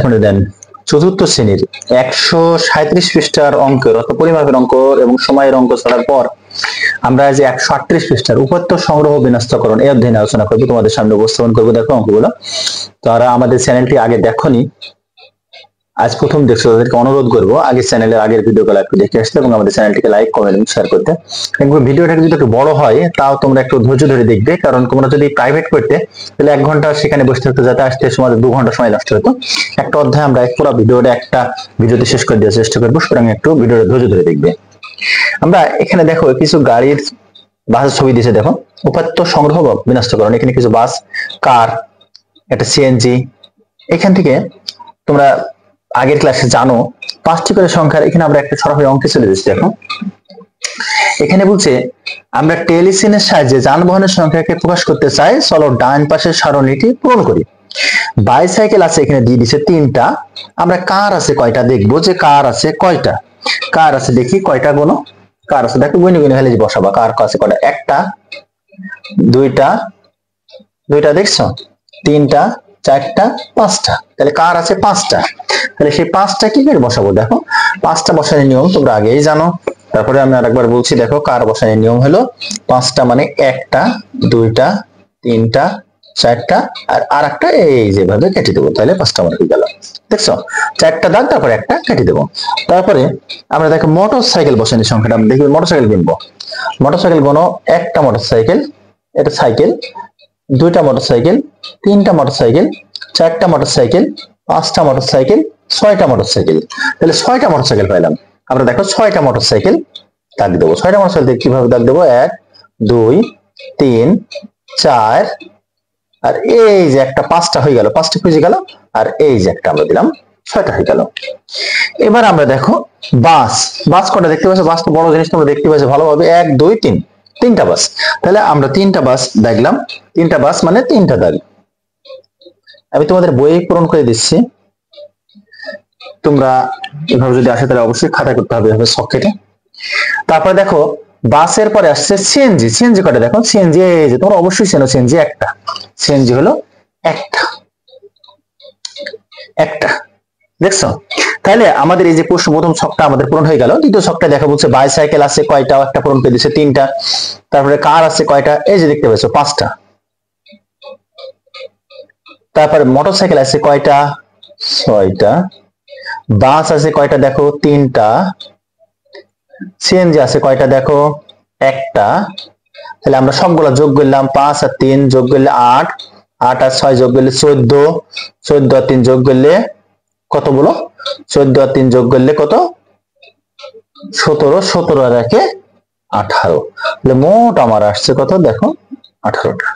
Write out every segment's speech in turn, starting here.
এখন দেন চতুর্থ শ্রেণীর 137 পৃষ্ঠার অঙ্কের অর্থাৎ পরিমাপের অঙ্ক এবং সময়ের অঙ্ক ছাড়ার পর আমরা যে 138 পৃষ্ঠার উপাত্ত সংগ্রহ বিন্যস্তকরণ এই অধ্যায়ে আলোচনা করব, তোমাদের সামনে উপস্থাপন করবো। দেখো অঙ্কগুলো তারা আমাদের চ্যানেলটি আগে দেখোনি, আজ প্রথম দেখছো, তাদেরকে অনুরোধ করবো আগে চ্যানেলের আগের ভিডিওগুলো একটু দেখে আসতে এবং আমাদের চ্যানেলটিকে লাইক কমেন্ট এবং শেয়ার করতে। ভিডিওটা যদি একটু বড় হয় তাও তোমরা একটু ধৈর্য ধরে দেখবে, কারণ তোমরা যদি প্রাইভেট করতে তাহলে 1 ঘন্টা সেখানে বসে থাকতে, যাতে আসতে সময় 2 ঘন্টা সময় নষ্ট হতো। একটা অধ্যায় আমরা পুরো ভিডিওটা একটা ভিডিওতে শেষ করে দেওয়ার চেষ্টা করবো, সুতরাং একটু ভিডিওটা ধৈর্য ধরে দেখবে। আমরা এখানে দেখো কিছু গাড়ির বাসের ছবি দিয়েছে, দেখো উপাত্ত সংগ্রহ বিন্যস্তকরণ। এখানে কিছু বাস, কার, একটা সিএনজি। এখান থেকে তোমরা আগের ক্লাসে জানো 5টি করে সংখ্যার এখানে আমরা একটা সরাসরি অঙ্কে চলে যাচ্ছি। দেখো এখানে বলছে আমরা টেলিসিনের সাহায্যে যানবাহনের সংখ্যাকে প্রকাশ করতে চাই, চলো ডান পাশের সারণীটি পূরণ করি। বাইসাইকেল আছে এখানে দিয়ে দিছে 3টা। আমরা কার আছে কয়টা দেখবো, যে কার আছে কয়টা, কার আছে দেখি কয়টা গুণ কার আছে, দেখো গুণে গুণে খালি বসাবা কার আছে কয়টা, 1টা 2টা, 2টা দেখছো, 3টা 4টা 5টা, তাহলে কার আছে 5টা। তাহলে সেই 5টা কি করে বসাবো, দেখো 5টা বসানোর নিয়ম তোমরা আগেই জানো, তারপরে আমি আরেকবার বলছি। দেখো কার বসানোর নিয়ম হলো 5টা মানে 1টা 2টা 3টা 4টা আর আরেকটা এই যেভাবে কেটে দেবো, তাহলে 5টা মানে হয়ে গেল। দেখছো 4টা দাগ, তারপরে একটা কেটে দেবো। তারপরে আমরা দেখো মোটর সাইকেল বসানোর সংখ্যাটা আমরা দেখি, মোটর সাইকেল কিনবো। মোটর সাইকেল কোনো 1টা মোটর সাইকেল, এটা সাইকেল, 2টা মোটর সাইকেল, 3টা মোটর সাইকেল, 4টা মোটর সাইকেল, 5টা মোটর সাইকেল, 6টা মোটর সাইকেল, তাহলে 6টা মোটর সাইকেল পাইলাম। আমরা দেখো 6টা মোটর সাইকেল দাগ দেবো। 6টা মোটর সাইকেল কিভাবে দাগ দেবো, 1 2 3 4 আর এই যে একটা 5টা হয়ে গেল, 5টা খুঁজে গেল, আর এই যে একটা আমরা দিলাম, 6টা হয়ে গেল। এবার আমরা দেখো বাস, বাস কটা দেখতে পাচ্ছ, বাস তো বড় জিনিস তোমরা দেখতে পাচ্ছ ভালোভাবে, 1 2 3, 3টা বাস। তাহলে আমরা 3টা বাস দেখলাম, 3টা বাস মানে 3টা দাগ। আমি তোমাদের বই পূরণ করে দিচ্ছি, তোমরা এভাবে যদি আসে তাহলে অবশ্যই খাতা করতে হবে এভাবে সকেটে। তারপরে দেখো বাসের পরে আসছে সিএনজি, সিএনজি কটা দেখো, সিএনজি এই যে তোমরা অবশ্যই চেনো, সিএনজি একটা, সিএনজি হলো একটা, একটা দেখছো। তাহলে আমাদের এই যে প্রথম ছকটা আমাদের পূরণ হয়ে গেল। দ্বিতীয় ছকটা দেখা বলছে বাইসাইকেল আছে কয়টা, একটা পূরণ করে দিচ্ছে 3টা। তারপরে কার আছে কয়টা, এই যে দেখতে পাচ্ছ 5টা। তারপরে মোটরসাইকেল আছে কয়টা, 6টা। বাস আছে কয়টা দেখো, 3টা। সিএনজি আছে কয়টা দেখো, একটা। তাহলে আমরা সবগুলা যোগ করলাম, 5 আর 3 যোগ করলে 8, 8 আর 6 যোগ করলে 14, 14 আর 3 যোগ করলে কত বলো, 14 আর 3 যোগ করলে কত, 17, 17 আর 1 18। তাহলে মোট আমার আসছে কত দেখো, 18টা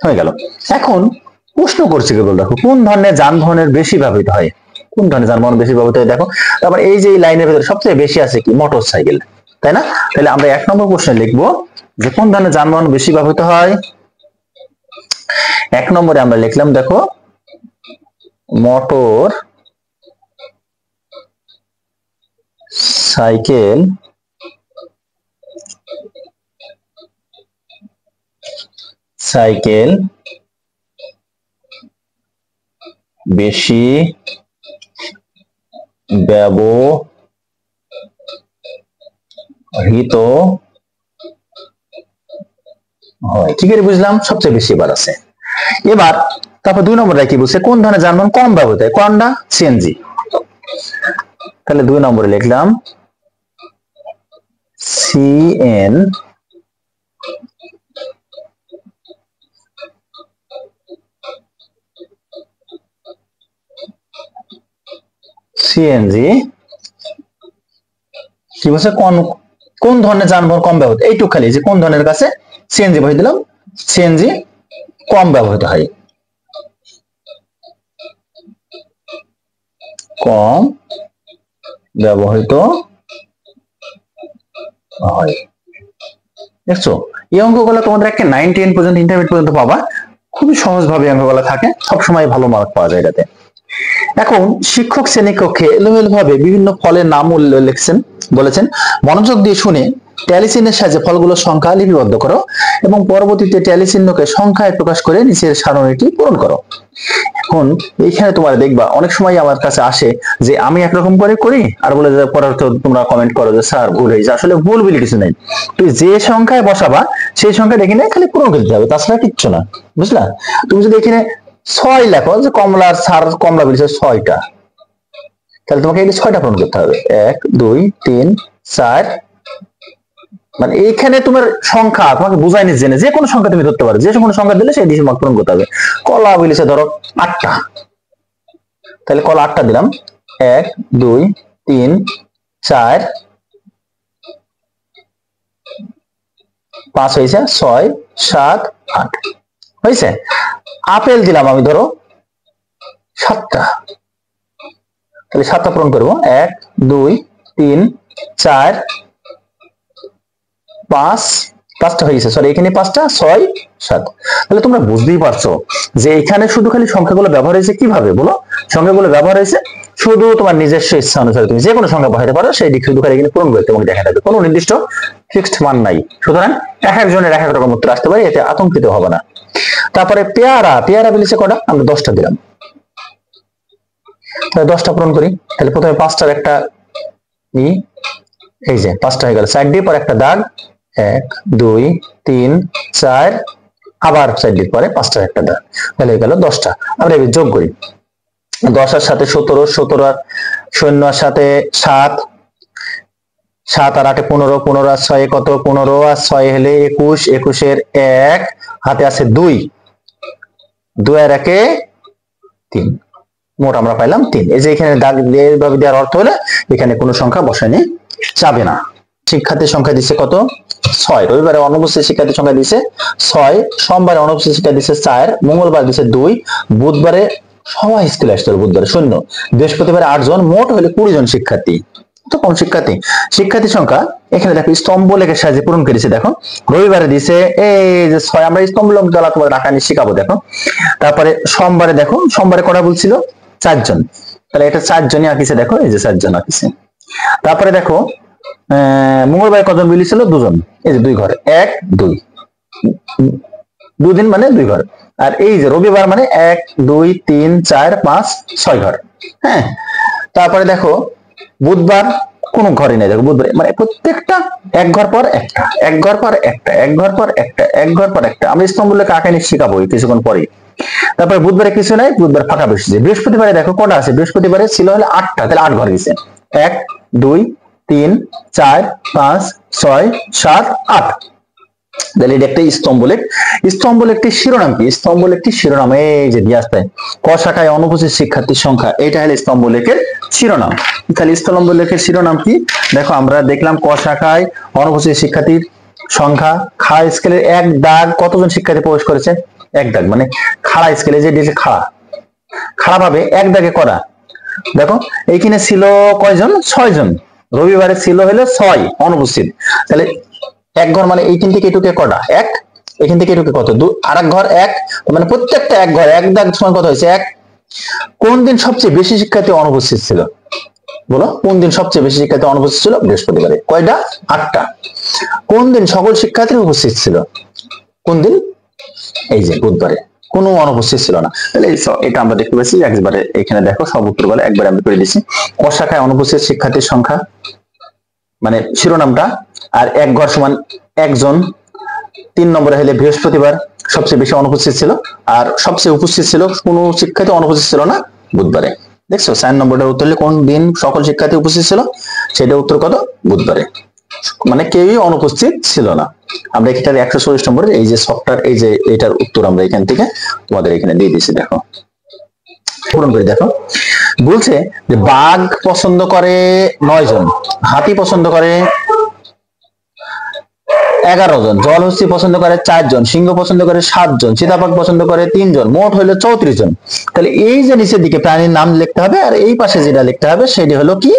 হয়ে গেল। এখন প্রশ্ন করছে কেবল, দেখো কোন ধরনের যানবাহনের বেশি ব্যবহৃত হয়, কোন ধরনের যানবাহন বেশি ব্যবহৃত হয় দেখো। তারপর এই যে লাইনের ভিতরে সবচেয়ে বেশি আছে কি, মোটর সাইকেল, তাই না? তাহলে আমরা 1 নম্বর প্রশ্নে লিখবো যে কোন ধরনের যানবাহন বেশি ব্যবহৃত হয়। 1 নম্বরে আমরা লিখলাম দেখো মোটর সাইকেল সাইকেল বেশি ব্যবহৃত হয়, ঠিক আছে বুঝলাম, সবচেয়ে বেশি এবার আছে। এবার তারপর 2 নম্বরে কি বলছে, কোন ধরনের যানবাহন কম ব্যবহৃত হয়, কোনটা, সিএনজি। তাহলে 2 নম্বরে লিখলাম সিএনজি কি বলছে, কোন ধরনের যানবাহন কম ব্যবহৃত, এইটুকু খালি যে কোন ধরনের কাছে সিএনজি বসে দিলাম, সিএনজি কম ব্যবহৃত হয়, কম ব্যবহৃত হয়। দেখছো এই অঙ্কগুলো তোমাদের একটা 9 10 পর্যন্ত ইন্টারমিডিয়েট পর্যন্ত পাবা, খুবই সহজ ভাবে অঙ্কগুলো থাকে, সবসময় ভালো মার্ক পাওয়া যায় এটাতে। এখন শিক্ষক শ্রেণীকক্ষে এলোমেলো ভাবে বিভিন্ন ফলের নাম উল্লেখ লিখছেন, বলেছেন মনোযোগ দিয়ে শুনে ট্যালি চিহ্নের সাহায্যে ফলগুলোর সংখ্যা লিপিবদ্ধ করো এবং পরবর্তীতে ট্যালি চিহ্নকে সংখ্যায় প্রকাশ করে নিচের সারণীটি পূরণ করো। এখন এইখানে তোমার দেখবা অনেক সময় আমার কাছে আসে যে আমি একরকম করে করি আর বলে যে পরে তোমরা কমেন্ট করো যে স্যার ভুল হয়েছে। আসলে ভুল বলে কিছু নেই, তুই যে সংখ্যায় বসাবা সেই সংখ্যা দেখে খালি পূরণ করতে হবে, তাছাড়া কিচ্ছু না, বুঝলা? তুমি যদি এখানে 6 লেখো, যে কমলার স্যার কমলা বলেছে 6টা, তাহলে তোমাকে এই 6টা পূরণ করতে হবে। 1 2 3 4, মানে এইখানে তোমার সংখ্যা তোমাকে বুঝাই নিচ্ছে যে কোনো সংখ্যা তুমি ধরতে পারো, যে কোনো সংখ্যা দিলে সেই ডিসিমাল পূরণ করতে হবে। কলা বলেছে ধরো 8টা, তাহলে কলা 8টা দিলাম। 1 2 3 4 5 হয়েছে, 6 7 8 হয়েছে। আপেল দিলাম আমি ধরো 7টা, তাহলে 7টা পূরণ করবো। 1 2 3 4 5, 5টা হয়েছে, সরি এখানে 5টা 6 7। তাহলে তোমরা বুঝতেই পারছো যে এখানে শুধু খালি সংখ্যাগুলো ব্যবহার হয়েছে কিভাবে বলো? সংখ্যাগুলো ব্যবহার হয়েছে শুধু তোমার নিজস্ব ইচ্ছা অনুসারে তুমি যে কোনো সংখ্যা বসাতে পারো, সেই দিক শুধু খালি এখানে পূরণ করতে এবং দেখা যাবে, কোনো নির্দিষ্ট ফিক্সড মান নাই। সুতরাং এক একজনের এক এক রকম উত্তর আসতে পারে, এতে আতঙ্কিত হবে না। তারপরে পেয়ারা, পেয়ারা বলেছে কটা? আমরা 10টা দিলাম, তাহলে 10টা পূরণ করি। তাহলে প্রথমে 5টার একটা এই যে 5টা হয়ে গেল, 4 দিয়ে পর একটা দাগ, 1 2 3 4, আবার 4 দিয়ে পরে 5টার একটা দাগ, তাহলে হয়ে গেল 10টা। আমরা এবার যোগ করি, 10 এর সাথে 17, 17 আর 0 এর সাথে 7, 7 আর 8 15, 15 আর 6 কত? 15 আর 6 হলে 21, 21 এর 1 হাতে আছে 2, 2 আর 1 3, মোট আমরা পাইলাম 3। এই যে এখানে দাগ দিয়ে এইভাবে দেওয়ার অর্থ হলো এখানে কোনো সংখ্যা বসানো যাবে না। শিক্ষার্থীর সংখ্যা দিচ্ছে কত? 6। রবিবারে অনুপস্থিত শিক্ষার্থীর সংখ্যা দিচ্ছে 6, সোমবারে অনুপস্থিত শিক্ষার্থী দিচ্ছে 4, মঙ্গলবার দিচ্ছে 2, বুধবারে সবাই স্কুলে আসতে হবে, বুধবারে 0, বৃহস্পতিবারে 8 জন, মোট হলে 20 জন শিক্ষার্থী। তো কম শিক্ষার্থী, শিক্ষার্থী সংখ্যা এখানে দেখো স্তম্ভ লেখার সাহায্যে পূরণ করেছে। দেখো রবিবারে দিছে এই যে 6, আমরা স্তম্ভ লেখা জ্বালা তোমাদের আঁকা নিয়ে শিখাবো। দেখো তারপরে সোমবারে দেখো, সোমবারে কটা বলছিল? 4 জন, তাহলে এটা 4 জনই আঁকিছে, দেখো এই যে 4 জন আঁকিছে। তারপরে দেখো মঙ্গলবার কজন বলেছিল? 2 জন, এই যে 2 ঘর, 1 2, 2 দিন মানে 2 ঘর। আর এই যে রবিবার মানে 1 2 3 4 5 6 ঘর। হ্যাঁ, তারপরে দেখো বুধবার কোনো ঘরই নেই, দেখো বুধবার মানে প্রত্যেকটা এক ঘর পর একটা, এক ঘর পর একটা, এক ঘর পর একটা, এক ঘর পর একটা। আমরা স্তম্ভ লেখা আঁকা নিয়ে শিখাবো কিছুক্ষণ পরে। তারপরে বুধবারে কিছু নাই, বুধবার ফাঁকা বসেছে। বৃহস্পতিবারে দেখো কটা আছে? বৃহস্পতিবারে ছিল হলে 8টা, তাহলে 8 ঘর গেছে, 1 2 3 4 5 6 7 8। তাহলে এটা একটা স্তম্ভলেখ। স্তম্ভলেখটির শিরোনাম কি? স্তম্ভলেখটির শিরোনাম এই যে দিয়ে আসতে, ক শাখায় অনুপস্থিত শিক্ষার্থীর সংখ্যা, এটা হলো স্তম্ভলেখের শিরোনাম। তাহলে স্তম্ভলেখের শিরোনাম কি? দেখো আমরা দেখলাম ক শাখায় অনুপস্থিত শিক্ষার্থীর সংখ্যা, খা স্কেলের 1 দাগ কতজন শিক্ষার্থী প্রবেশ করেছে? 1 দাগ, মানে খাড়া স্কেলে যে দিয়েছে খাড়া, খাড়া ভাবে 1 দাগে করা। দেখো এইখানে ছিল কয়জন? 6 জন, রবিবারে ছিল হলো 6 অনুপস্থিত, তাহলে 1 ঘর মানে এইখান থেকে এটুকে কটা? 1, এখান থেকে এটুকে কত? 2, আর এক ঘর 1, মানে প্রত্যেকটা 1 ঘর 1 দাগ সমান কত হয়েছে? 1। কোন দিন সবচেয়ে বেশি শিক্ষার্থী অনুপস্থিত ছিল? বলো, কোন দিন সবচেয়ে বেশি শিক্ষার্থী অনুপস্থিত ছিল? বৃহস্পতিবারে। কয়টা? 8টা। কোন দিন সকল শিক্ষার্থী উপস্থিত ছিল? কোন দিন? এই যে বুধবারে, কোনো অনুপস্থিত ছিল না। তাহলে এটা আমরা দেখতে পাচ্ছি একবারে এখানে দেখো সব উত্তর বলে একবারে আমি করে দিচ্ছি। ক শাখায় অনুপস্থিত শিক্ষার্থীর সংখ্যা মানে শিরোনামটা, আর 1 ঘর সমান 1 জন। 3 নম্বরে হলে বৃহস্পতিবার সবচেয়ে বেশি অনুপস্থিত ছিল, আর সবচেয়ে উপস্থিত ছিল কোনো শিক্ষার্থী অনুপস্থিত ছিল না বুধবারে। দেখছো 4 নম্বরটার উত্তর হলে কোন দিন সকল শিক্ষার্থী উপস্থিত ছিল, সেটা উত্তর কত? বুধবারে, মানে কেউই অনুপস্থিত ছিল না। আমরা এখানে 140 নম্বরের এই যে সফটওয়্যার, এই যে এটার উত্তর আমরা এখান থেকে তোমাদের এখানে দিয়ে দিয়েছি। দেখো পূরণ করে দেখো, বলছে যে বাঘ পছন্দ করে 9 জন, হাতি পছন্দ করে 11 জন, জলহস্তি পছন্দ করে 4 জন, সিংহ পছন্দ করে 7 জন, চিতাবাঘ পছন্দ করে 3 জন, মোট হলো 34 জন। তাহলে এই যে নিচের দিকে প্রাণীর নাম লিখতে হবে, আর এই পাশে যেটা লিখতে হবে সেটি হলো কি?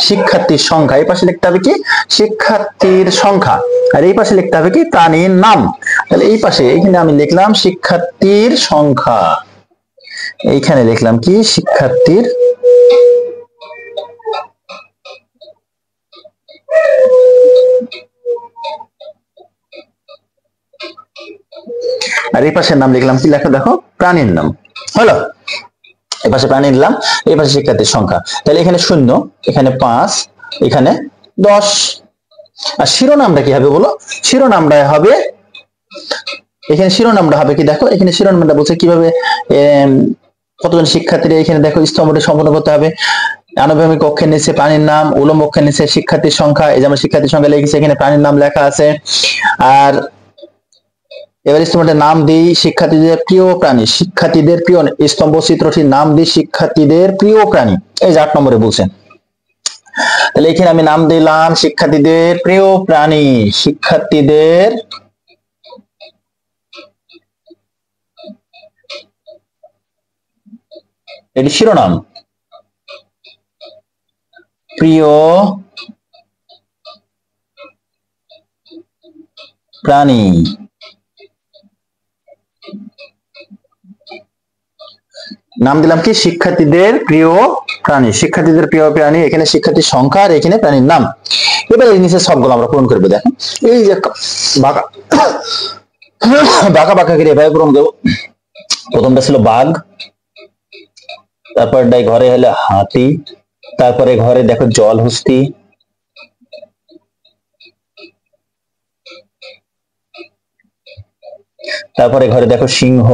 শিক্ষার্থীর সংখ্যা। এই পাশে লিখতে হবে কি? শিক্ষার্থীর সংখ্যা, আর এই পাশে লিখতে হবে কি? প্রাণীর নাম। তাহলে এই পাশে এইখানে আমি লিখলাম শিক্ষার্থীর সংখ্যা, এইখানে লিখলাম কি? শিক্ষার্থীর আর এই পাশের নাম লিখলাম, কি লেখা দেখো, প্রাণীর নাম। হলো, এই পাশে প্রাণী দিলাম, এই পাশে শিক্ষার্থীর সংখ্যা। তাহলে এখানে 0, এখানে 5, এখানে 10। আর শিরোনামটা কি হবে বলো? শিরোনামটা হবে, এখানে শিরোনামটা হবে কি দেখো, এখানে শিরোনামটা বলছে কিভাবে কতজন শিক্ষার্থীরা, এখানে দেখো স্তম্ভটি সম্পন্ন করতে হবে। আনুভূমিক অক্ষের নিচে প্রাণীর নাম, উলম্ব অক্ষের নিচে শিক্ষার্থীর সংখ্যা। এই যে আমরা শিক্ষার্থীর সংখ্যা লিখেছি, এখানে প্রাণীর নাম লেখা আছে। আর এবার স্তম্ভটির নাম দিই শিক্ষার্থীদের প্রিয় প্রাণী, শিক্ষার্থীদের প্রিয় স্তম্ভ চিত্রটির নাম দিই শিক্ষার্থীদের প্রিয় প্রাণী। এই যে 8 নম্বরে বলছেন। তাহলে এখানে আমি নাম দিলাম শিক্ষার্থীদের প্রিয় প্রাণী, শিক্ষার্থীদের এটি শিরোনাম, প্রিয় প্রাণী। নাম দিলাম কি শিক্ষার্থীদের প্রিয় প্রাণী, শিক্ষার্থীদের প্রিয় প্রাণী। এখানে শিক্ষার্থীর সংখ্যা আর এখানে প্রাণীর নাম। এবার এই নিচে সবগুলো আমরা পূরণ করবো। দেখেন এই যে বাঁকা বাঁকা বাঁকা করে এভাবে পূরণ করবো। প্রথমটা ছিল বাঘ, তারপর ঘরে হলো হাতি, তারপরে ঘরে দেখো জলহস্তি, তারপরে ঘরে দেখো সিংহ,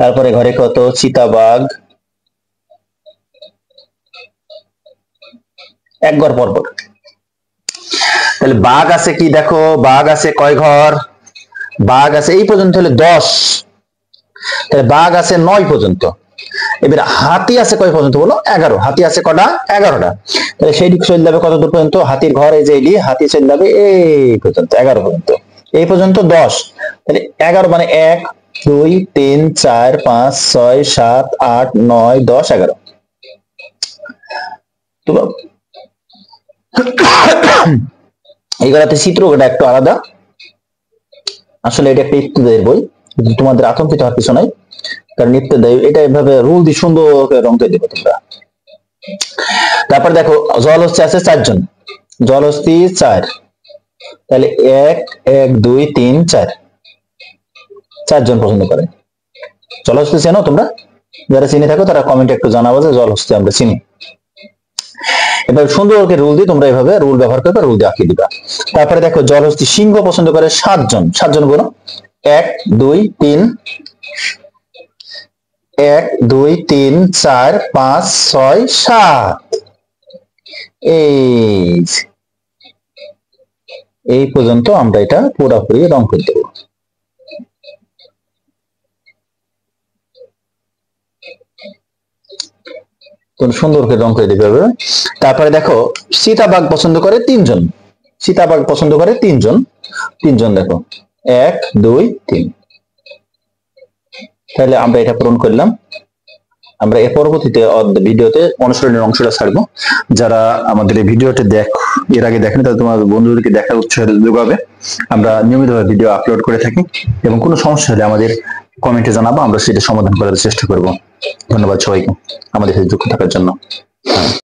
তারপরে ঘরে কত চিতাবাঘ, এক ঘর পরপর। তাহলে বাঘ আছে কি দেখো, বাঘ আছে কয় ঘর, বাঘ আছে এই পর্যন্ত হলে 10, তাহলে বাঘ আছে 9 পর্যন্ত। এবার হাতি আছে কয় পর্যন্ত বলো, 11। হাতি আছে কটা, 11টা। তাহলে সেই দিক চলে যাবে কত দূর পর্যন্ত, হাতির ঘর এই যে হাতি চলে যাবে এই পর্যন্ত, 11 পর্যন্ত, এই পর্যন্ত 10। তাহলে 11 মানে 1 2 3 4 5 6 7 8 9 10 11। তো এইগুলাতে চিত্রটা একটু আলাদা, আসলে এটা একটা ইত্তেদায়ীর বই, তোমাদের আতঙ্কিত হওয়ার কিছু নাই, কারণ ইত্তেদায়ী এটা এভাবে রুল দিয়ে সুন্দর করে রং করে দেবে তোমরা। তারপর দেখো জলহস্তি আছে 4 জন, জলহস্তি 4, তাহলে 1 1 2 3 4, 4 জন পছন্দ করে। জলহস্তি চেনো তোমরা? যারা চিনে থাকো তারা কমেন্টে একটু জানাবো যে জলহস্তি আমরা চিনি। এবার সুন্দর করে রুল দিয়ে তোমরা এভাবে রুল ব্যবহার করবে, রুল দিয়ে আঁকিয়ে দিবা। তারপরে দেখো জলহস্তি সিংহ পছন্দ করে 7 জন, 7 জন বলো, 1 2 3 1 2 3 4 5 6 7। এই পর্যন্ত আমরা এটা পুরোপুরি রং করে দেব। সুন্দর করে রং করে দিতে হবে। তারপরে দেখো চিতাবাঘ পছন্দ করে 3 জন, চিতাবাঘ পছন্দ করে 3 জন, 3 জন দেখো 1 2 3। তাহলে আমরা এটা পূরণ করলাম। আমরা এর পরবর্তীতে ভিডিওতে অনুসরণের অংশটা ছাড়বো। যারা আমাদের এই ভিডিওটি এর আগে দেখেন তারা তোমার বন্ধুদেরকে দেখার উৎসাহ যোগাবে। আমরা নিয়মিতভাবে ভিডিও আপলোড করে থাকি এবং কোনো সমস্যা হলে আমাদের কমেন্টে জানাবো, আমরা সেটা সমাধান করার চেষ্টা করব। ধন্যবাদ সবাইকে আমাদের সাথে যুক্ত থাকার জন্য।